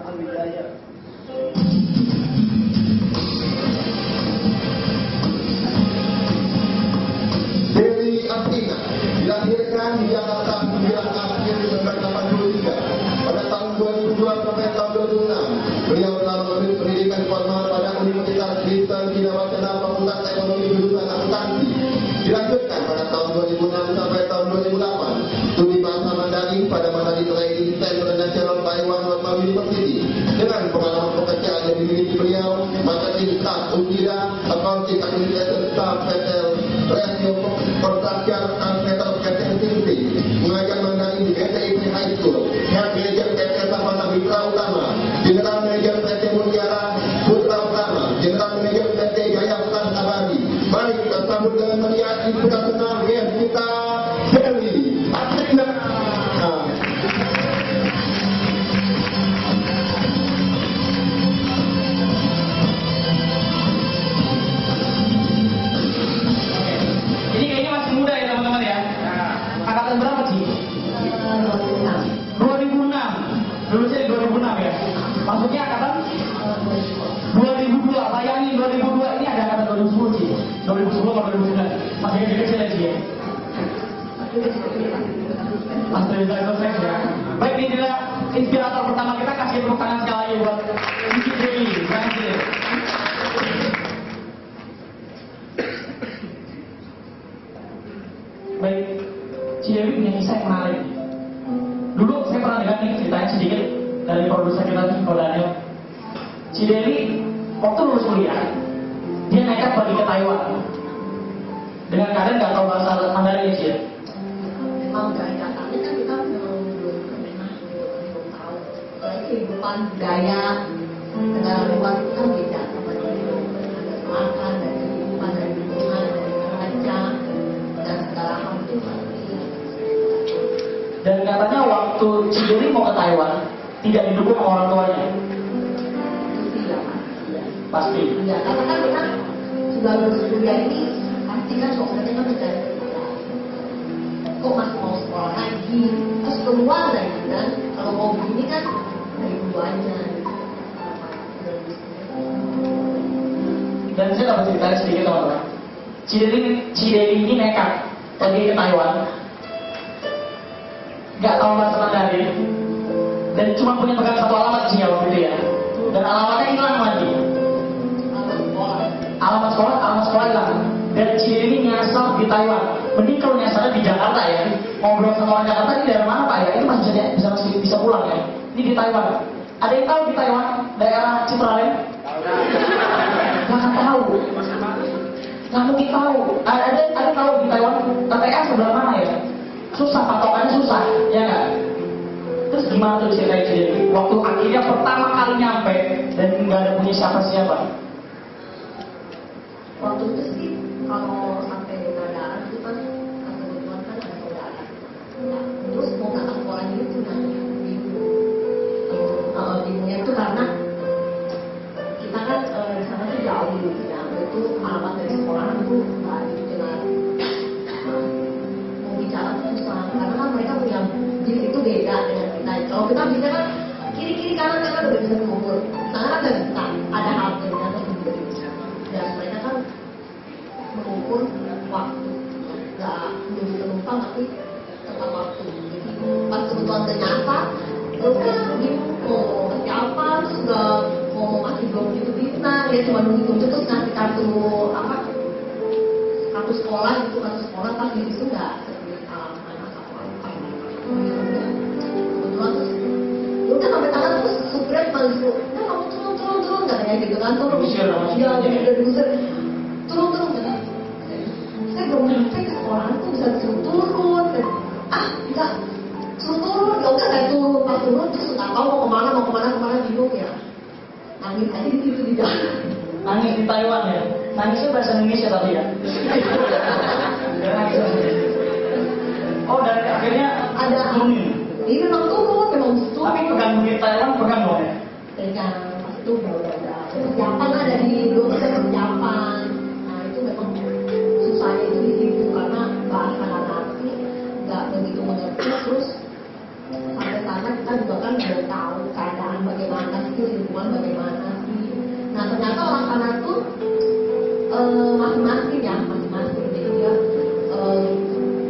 Wijaya. Dewi Astina dilahirkan di Jakarta 9 April 1983. Pada tahun 2002 sampai tahun 2006, beliau telah menempuh pendidikan formal pada Universitas Kristen Cina Wacana Fakultas Ekonomi jurusan Akuntansi. Dilanjutkan pada tahun 2006 sampai tahun 2008, studi bahasa Mandarin pada Mandarin Training Center National Taiwan Normal University. Dengan pengalaman pekerjaan yang dimiliki beliau, marketing staff Ukida, accounting administration staff PTL, ratio persaksian meter PTL Tinggi, mengajar Mandarin di PTIP High School, head manager PT Savana Mitra Utama, general manager PT Mutiara Putra Utama, general manager PT Jaya Hutan Abadi. Mari kita sambut dengan meriah ibu dan senang kita Dewi Astina. Ini kayaknya masih muda ya teman-teman ya. Angkatan berapa sih? 2006. Dulu saya 2006 ya. Maksudnya angkatan 2002. Bayangin 2002 ini ada angkatan 2010 sih. 2010 atau 2009. Masih kecil lagi ya. Masih sukses ya. Baik, ini adalah inspirator pertama kita. Kasih tepuk tangan sekali lagi buat Cici Dewi. Terima kasih. Baik, Cidewi punya kisah yang menarik. Dulu saya pernah dengar nih ceritanya sedikit dari produser kita, Ko Daniel. Cidewi waktu lulus kuliah, dia nekat pergi ke Taiwan. Dengan keadaan nggak tahu bahasa Mandarin ya, Cid. Memang dari datangnya kan kita belum pernah belum tahu. Apalagi kehidupan budaya negara luar itu kan beda sama di Indo. Ada makan, dari kehidupan, dari lingkungan, dari raja dan segala hal itu pasti. Dan katanya waktu Cidewi mau ke Taiwan tidak didukung sama orang tuanya. Itu ya Pasti. Ya, karena kan kita sudah lulus kuliah ini pasti kan pokoknya kan mencari kerjaan. Kok masih mau sekolah lagi? Terus keluar dari kan? Kalau mau begini kan dari duanya. Dan saya dapat ceritanya sedikit teman-teman. Cidewi ini nekat pergi ke Taiwan, nggak tahu bahasa Mandarin, dan cuma punya pegang satu alamat sih ya waktu itu ya. Dan alamatnya hilang lagi. Alamat sekolah hilang. Dan Cidewi ini nyasar di Taiwan. Mending kalau nyasarnya di Jakarta ya. Ngobrol sama orang Jakarta, ini daerah mana Pak ya? Ini masih bisa pulang ya. Ini di Taiwan. Ada yang tahu di Taiwan daerah Citralen? Nggak tahu. Nggak mungkin tahu. Ada tahu di Taiwan TTS sebelah mana ya? Susah, patokannya susah, ya nggak? Terus gimana tuh ceritanya Cidewi? Waktu akhirnya pertama kali nyampe dan nggak ada punya siapa-siapa. Waktu itu sih kalau sampai keadaan itu kan kebetulan kan ada saudara. Nah, terus mau datang sekolah ini tuh nanya bingungnya itu karena kita kan di sana tuh jauh gitu ya. Itu alamat dari sekolah itu nggak dengan mau bicara tuh susah karena kan mereka punya bis itu beda dengan kita. Kalau kita bisa kan kiri kanan udah bisa mengukur. Sana kan nggak bisa, ada haltenya tersendiri. Dan mereka kan mengukur waktu, nggak menunggu penumpang tapi tetap waktu. Jadi pas kebetulan ternyata, udah bingung mau kasih apa, terus udah mau masih belum gitu bisa, dia cuma nunggu terus ngasih kartu apa, kartu sekolah itu kartu sekolah pas di situ nggak seperti anak apa. Kebetulan terus, udah sampai tangan terus supirnya cuma disuruh, nah kamu turun katanya gitu kan, turun. Iya, udah diusir. Turun kan? Saya belum nyampe ke sekolah itu bisa disuruh turun. Enggak, suruh turun. Ya udah saya turun, pas turun terus nggak tahu mau kemana bingung ya. Nangis aja gitu di jalan. Nangis di Taiwan ya? Nangisnya bahasa Indonesia tapi ya? Oh, dan akhirnya Ada ini memang turun. Tapi pegang di Taiwan pegang loh ya? Pegang pas itu udah persiapan ada di dosen persiapan. Nah itu memang susahnya itu di situ karena bahasa ngerti nggak begitu mengerti terus sampai sana kita juga kan belum tahu keadaan bagaimana sih lingkungan, bagaimana sih. Nah ternyata orang kanan tuh masing-masing ya, masing-masing. Jadi dia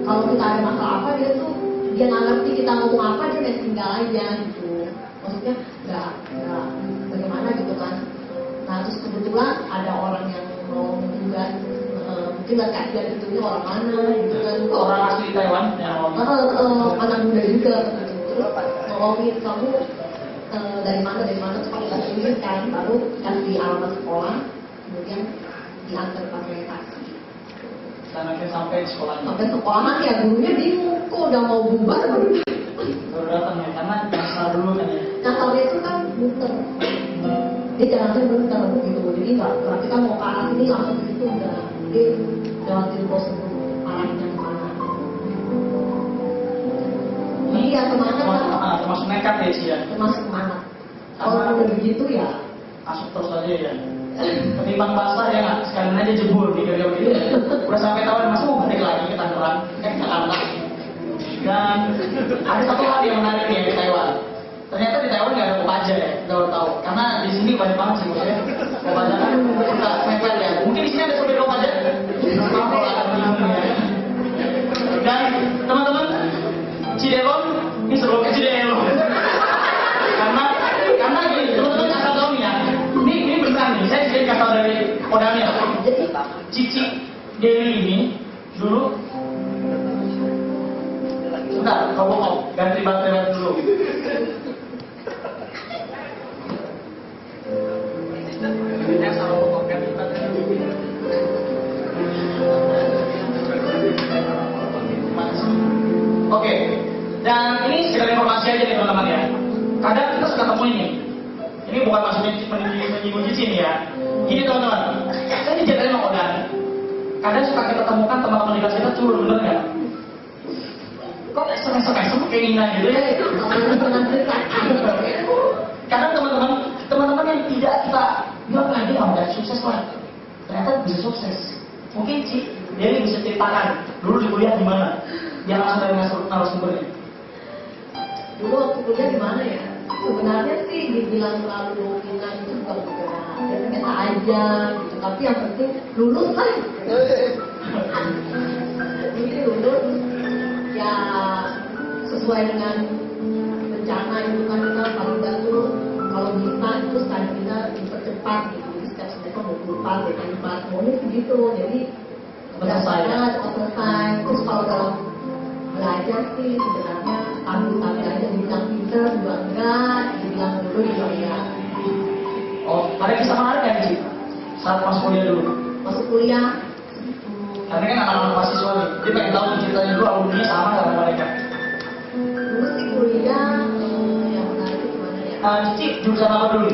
kalau kita ada masalah apa dia nggak ngerti kita ngomong apa, dia main tinggal aja gitu. Maksudnya nggak bagaimana gitu kan. Nah terus kebetulan ada orang yang mau juga mungkin nggak kasihan gitu, ini orang mana gitu kan. Orang asli Taiwan yang anak muda juga gitu. Terus ngomongin kamu dari mana terus pakai bahasa Inggris kan, baru kasih alamat sekolah, kemudian diantar pakai taksi. Dan akhirnya sampai sekolahnya. Sampai sekolahan ya gurunya bingung, kok udah mau bubar baru datang ya, karena nyasar dulu kan ya. Nasalnya itu kan muter. Dia jalannya muter gitu, jadi nggak berarti kan mau ke arah sini langsung ke situ udah. Dia lewatin prosedur arahnya kemana. Iya kemana kan? Termasuk nekat ya sih ya. Termasuk kemana? Kalau udah begitu ya masuk terus aja ya. Ketimbang basah ya nggak, sekalian aja jebur di kerja begitu. Udah sampai tahun masuk mau balik lagi ke Tangerang, ke Jakarta. Dan ada satu hal yang menarik ya di Taiwan. Ternyata di Taiwan nggak ada Kopaja ya, udah tahu. Karena di sini banyak banget sih maksudnya. Kopaja kan suka mepet ya. Mungkin di sini ada supir Kopaja. Maaf kalau ada bingung ya. Dan teman-teman, Cidelon ini sebelum ke Cidelon. Karena gini, teman-teman asal tahu nih ya. Ini beneran nih, saya jadi kasih dari Kodamnya. Cici Dewi ini dulu. Sebentar, kau ganti baterai dulu. Oke, dan ini sekedar informasi aja nih teman-teman ya. Kadang kita suka temuin nih. Ini bukan maksudnya menyinggung Cici nih ya. Gini teman-teman, saya dijagain sama Odan. Kadang suka kita temukan teman-teman di kelas kita curut, bener nggak? Kok SMS-SMS kayak Ina gitu ya? Kadang teman-teman yang tidak kita bilang dia nggak ada sukses lah, ternyata bisa sukses. Mungkin sih dia bisa ceritakan dulu di kuliah di mana, dia langsung dari narasumbernya. dulu waktu kuliah di mana ya? Sebenarnya sih dibilang terlalu dominan itu bukan enggak, ya biasa aja gitu. Tapi yang penting lulus lah. Ini lulus ya sesuai dengan rencana itu kan kita paling dulu kalau bisa itu study kita dipercepat gitu. Jadi setiap semester 24, 24, maunya begitu. Jadi selesai. Terus kalau dalam belajar sih sebenarnya tampil aja, dibilang pinter juga enggak, dibilang dulu juga enggak. Oh, ada kisah menarik kan sih saat masuk kuliah dulu? Masuk kuliah Karena kan anak-anak mahasiswa nih, dia pengen tahu ceritanya dulu alumni sama nggak sama mereka. dulu sih kuliah yang menarik itu gimana ya? Cici jurusan apa dulu?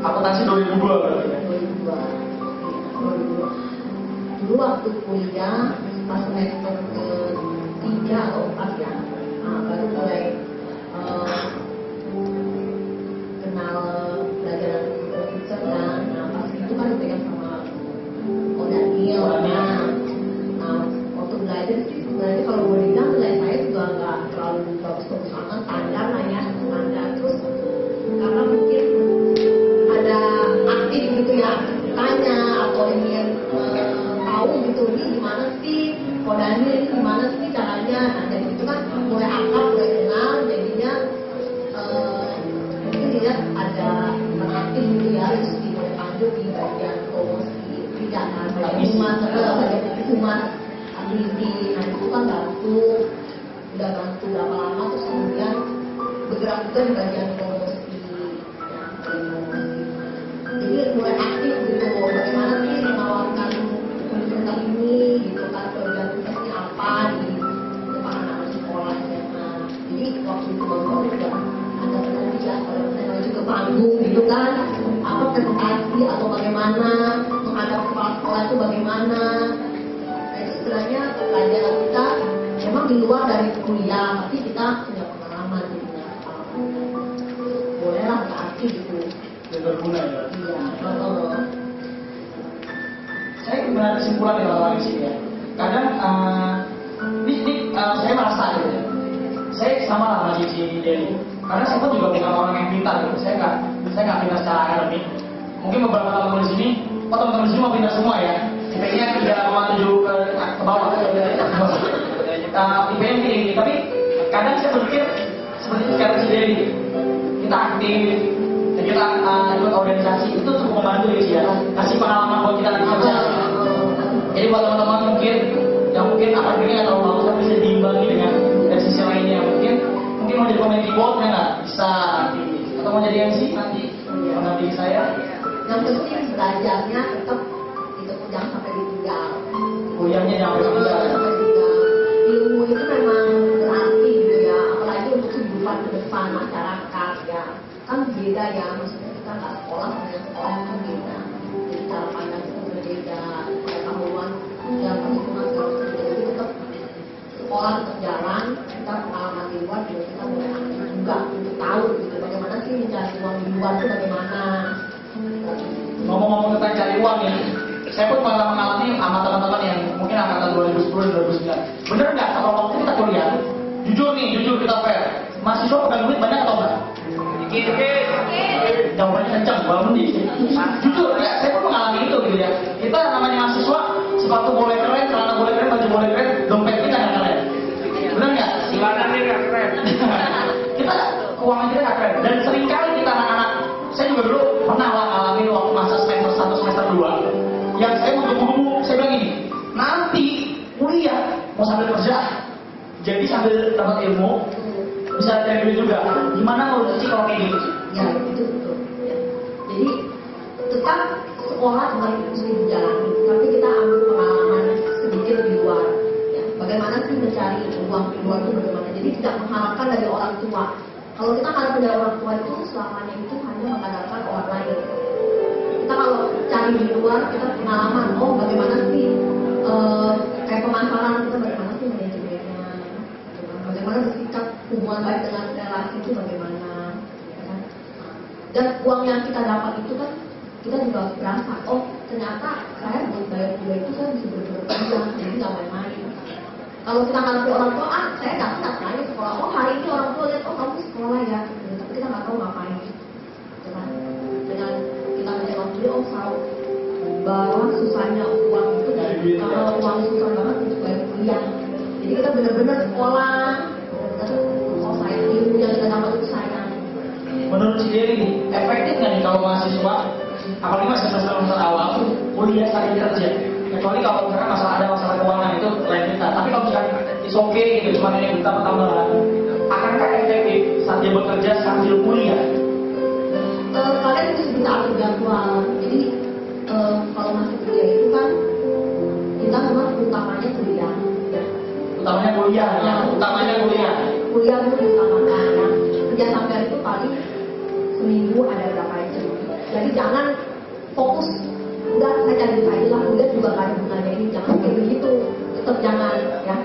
Akuntansi 2002 berarti. 2002. Dulu waktu kuliah pas semester ke-3 atau 4 ya, baru mulai kenal belajar komputer kan. Nah pas itu kan dipegang sama Daniel. Nah waktu belajar sih sebenarnya kalau boleh bilang nilai saya juga nggak terlalu bagus-bagus amat, standar lah ya, standar. Terus karena mungkin ada aktif gitu ya, tanya atau ingin tahu gitu, ini gimana sih kodanya, ini gimana sih caranya. Nah dari itu kan mulai akrab, mulai kenal, jadinya mungkin dilihat ada aktif gitu ya, terus mulai panggil di bagian promosi tidak kan, bagian humas ability. Nah itu kan bantu, udah bantu berapa lama, terus kemudian bergerak juga di bagian promosi. Jadi mulai aktif gitu, bagaimana sih menawarkan universitas ini gitu kan, program tugasnya apa di depan anak sekolah SMA. Jadi waktu itu baru juga ada penelitian kalau misalnya maju ke panggung gitu kan, apa presentasi atau bagaimana menghadap kepala sekolah itu bagaimana. Nah itu sebenarnya pelajaran kita memang di luar dari kuliah, tapi kita punya pengalaman gitu ya. Bolehlah nggak aktif gitu. Dan berguna ya. Iya, Saya benar kesimpulan ya orang-orang di sini ya. Kadang ini saya merasa gitu ya. Saya sama lah sama Cici Deli. Karena saya pun juga bukan orang yang pintar gitu. Saya nggak pintar secara akademik. Mungkin beberapa teman-teman di sini, teman-teman di sini mau pintar semua ya. IP-nya 3,7 ke bawah. IP-nya tinggi, tapi kadang saya berpikir seperti itu kata Cici Deli. Kita aktif, kita ikut organisasi itu cukup membantu ya, kasih pengalaman buat kita nanti kerja. Jadi buat teman-teman yang mungkin akademiknya terlalu bagus tapi bisa diimbangi dengan dari sisi lainnya, mungkin mau jadi pemain keyboard ya nggak bisa nanti, atau mau jadi MC nanti mengganti saya. Yang penting belajarnya tetap itu jangan sampai ditinggal. Kuliahnya jangan sampai ditinggal. Ilmu itu memang berarti gitu ya, apalagi untuk kehidupan ke depan masyarakat ya. Kan beda ya, maksudnya kita nggak sekolah dengan sekolah yang berbeda. Jadi cara pandang itu berbeda, pengetahuan dan perhitungan segala macam. Jadi tetap sekolah tetap jalan, kita pengalaman di luar juga kita mulai aktif juga untuk tahu gitu bagaimana sih mencari uang di luar itu bagaimana. Ngomong-ngomong tentang cari uang ya, saya pun pernah mengalami sama teman-teman yang mungkin angkatan 2010 2009. Bener nggak kalau waktu kita kuliah, jujur kita fair, mahasiswa pegang duit banyak atau enggak? Dikit. Jawabannya kencang, walaupun dikit. Jujur ya, saya pun mengalami itu gitu ya. Kita namanya mahasiswa, sepatu boleh keren, celana boleh keren, baju boleh keren, dompet kita nggak keren. Bener nggak? Silakan nih nggak keren. Kita keuangan kita nggak keren. Dan seringkali kita anak-anak, saya juga dulu pernah ngalamin waktu masa semester 1 semester 2 yang saya mau saya bilang gini, nanti kuliah mau sambil kerja, jadi sambil dapat ilmu bisa cari duit juga. Gimana menurut Cici kalau kayak gitu? Ya itu betul. Ya. Jadi tetap sekolah tetap mesti dijalani, tapi kita ambil pengalaman sedikit di luar. Ya. Bagaimana sih mencari uang di luar itu bagaimana? Jadi tidak mengharapkan dari orang tua. Kalau kita harapkan dari orang tua itu selamanya itu hanya mengandalkan orang lain. Kita kalau cari di luar kita pengalaman. Oh bagaimana sih kayak pemasaran kita bagaimana sih manajemennya? Bagaimana bersikap hubungan baik dengan relasi itu bagaimana? Ya kan? Dan uang yang kita dapat itu kan kita juga berasa. Oh ternyata saya buat bayar kuliah itu saya bisa bekerja, jadi nggak main-main. Kalau kita ngarepin orang tua, saya nggak tanya sekolah. Oh hari ini orang tua lihat, oh kamu sekolah ya. Tapi kita nggak tahu ngapain. Dengan kita menjawab dia, oh tahu bahwa susahnya uang itu, kalau uang susah banget untuk bayar kuliah. Jadi kita benar-benar sekolah, oh sayang ilmu yang kita dapat itu sayang. Menurut si Dewi nih, efektif nggak nih kalau mahasiswa, apalagi masih semester awal, kuliah sambil kerja? Kecuali kalau misalkan ada masalah keuangan itu lain cerita. Tapi kalau misalkan is okay gitu, cuma ini bentar tambahan, akankah efektif saat dia bekerja sambil kuliah? Kalian itu bisa atur jadwal. Jadi kalau masih kuliah itu kan kita memang utamanya kuliah. Ya. Utamanya kuliah, ya. Utamanya kuliah. Kuliah itu diutamakan ya. Kerja sambil itu paling seminggu ada berapa jam. Jadi jangan fokus. Udah saya cari saja lah, kuliah juga gak ada gunanya ini, jangan kayak begitu, tetap jangan ya.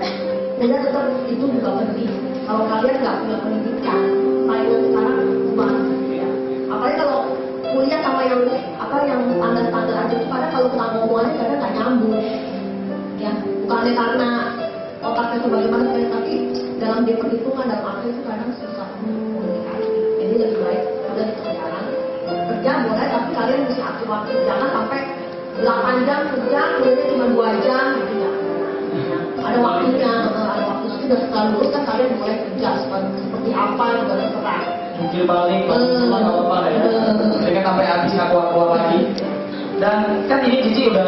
Dan tetap itu juga penting. Kalau kalian nggak punya pendidikan, paling sekarang cuma ya. Apalagi kalau kuliah sama yang standar aja itu kadang kalau kita ngomongannya kadang nggak nyambung, ya. Bukannya karena otaknya itu bagaimana tapi dalam dia perhitungan dalam apa itu kadang susah komunikasi. Jadi lebih baik udah kita jalan kerja boleh tapi kalian mesti atur waktu, jangan sampai 8 jam kerja, kemudian cuma 2 jam gitu ya. Ada waktunya, ada waktu sudah setelah lulus kan kalian mulai kerja seperti apa juga terserah. Mungkin balik, cuma nggak apa-apa ya. Mereka sampai habis aku lagi. Dan kan ini Cici udah